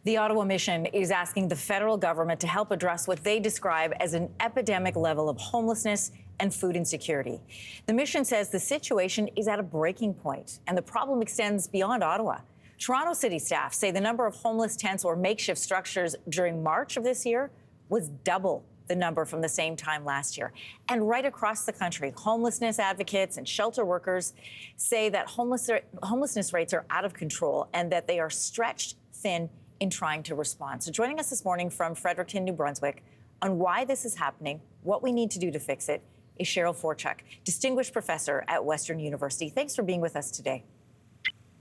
The Ottawa Mission is asking the federal government to help address what they describe as an epidemic level of homelessness and food insecurity. The mission says the situation is at a breaking point, and the problem extends beyond Ottawa. Toronto City staff say the number of homeless tents or makeshift structures during March of this year was double the number from the same time last year. And right across the country, homelessness advocates and shelter workers say that homelessness rates are out of control and that they are stretched thin in trying to respond. So joining us this morning from Fredericton, New Brunswick, on why this is happening, what we need to do to fix it, is Cheryl Forchuk, Distinguished Professor at Western University. Thanks for being with us today.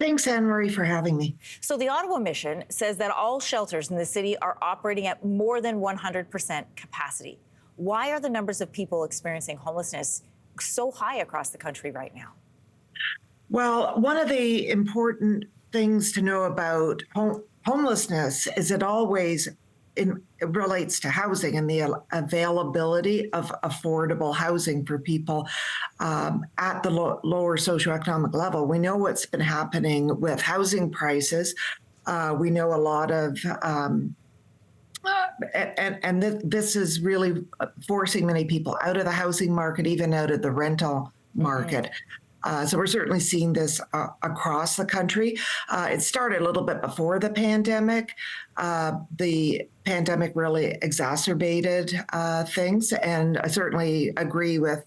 Thanks, Anne-Marie, for having me. So the Ottawa Mission says that all shelters in the city are operating at more than 100% capacity. Why are the numbers of people experiencing homelessness so high across the country right now? Well, one of the important things to know about homelessness is it always it relates to housing and the availability of affordable housing for people at the lower socioeconomic level. We know what's been happening with housing prices. We know a lot of, this is really forcing many people out of the housing market, even out of the rental market. So we're certainly seeing this across the country. It started a little bit before the pandemic. The pandemic really exacerbated things, and I certainly agree with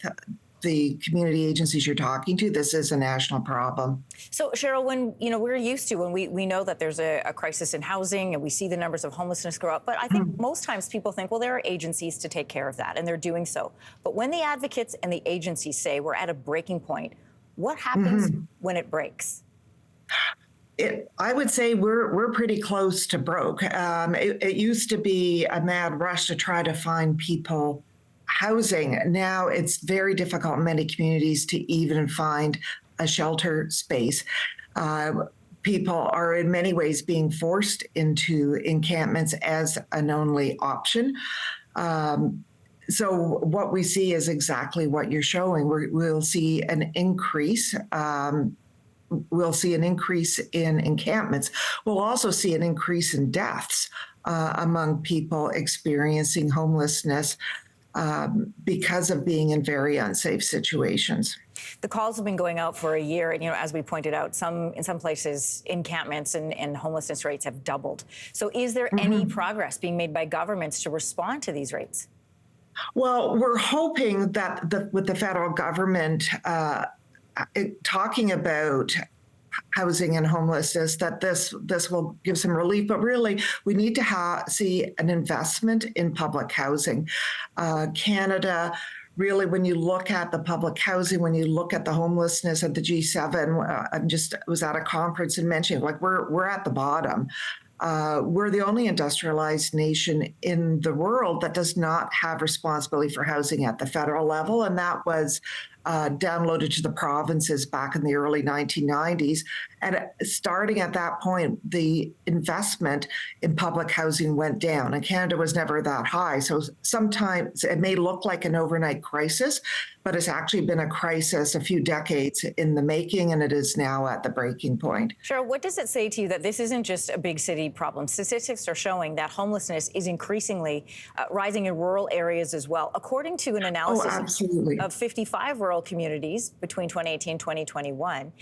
the community agencies you're talking to. This is a national problem. So, Cheryl, when we're used to, when we know that there's a crisis in housing and we see the numbers of homelessness grow up, but I think most times people think, well, there are agencies to take care of that, and they're doing so. But when the advocates and the agencies say we're at a breaking point, what happens when it breaks? I would say we're pretty close to broke. It used to be a mad rush to try to find people housing. Now it's very difficult in many communities to even find a shelter space. People are in many ways being forced into encampments as an only option. So what we see is exactly what you're showing. We'll see an increase. We'll see an increase in encampments. We'll also see an increase in deaths among people experiencing homelessness because of being in very unsafe situations. The calls have been going out for a year, and as we pointed out, in some places, encampments and homelessness rates have doubled. So is there any progress being made by governments to respond to these rates? Well, we're hoping that with the federal government talking about housing and homelessness, that this will give some relief. But really, we need to see an investment in public housing. Canada, really, when you look at the public housing, when you look at the homelessness at the G7, I was at a conference and mentioning, like, we're at the bottom. We're the only industrialized nation in the world that does not have responsibility for housing at the federal level, and that was downloaded to the provinces back in the early 1990s. And starting at that point, the investment in public housing went down, and Canada was never that high. So sometimes it may look like an overnight crisis, but it's actually been a crisis a few decades in the making, and it is now at the breaking point. Cheryl, what does it say to you that this isn't just a big city problem? Statistics are showing that homelessness is increasingly rising in rural areas as well. According to an analysis of 55 rural communities between 2018 and 2021,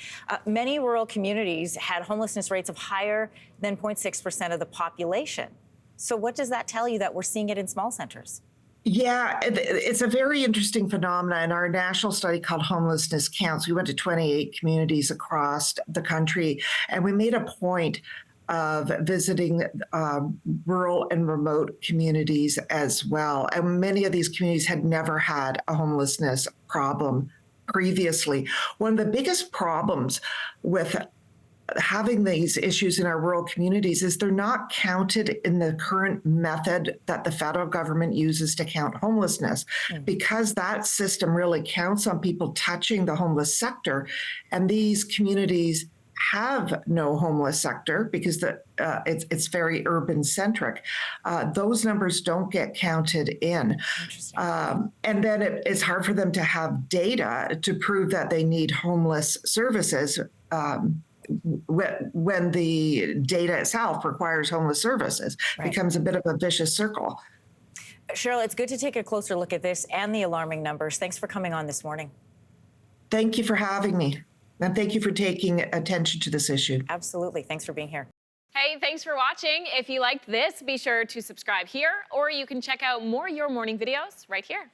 many rural communities had homelessness rates of higher than 0.6% of the population. So what does that tell you that we're seeing it in small centers? Yeah, it's a very interesting phenomenon. In our national study called Homelessness Counts, we went to 28 communities across the country, and we made a point of visiting rural and remote communities as well. And many of these communities had never had a homelessness problem previously. One of the biggest problems with having these issues in our rural communities is they're not counted in the current method that the federal government uses to count homelessness, because that system really counts on people touching the homeless sector. And these communities have no homeless sector because it's very urban centric. Those numbers don't get counted in. And then it's hard for them to have data to prove that they need homeless services. when the data itself requires homeless services. Right. Becomes a bit of a vicious circle. Cheryl, it's good to take a closer look at this and the alarming numbers. Thanks for coming on this morning. Thank you for having me. And thank you for taking attention to this issue. Absolutely. Thanks for being here. Hey, thanks for watching. If you liked this, be sure to subscribe here, or you can check out more Your Morning videos right here.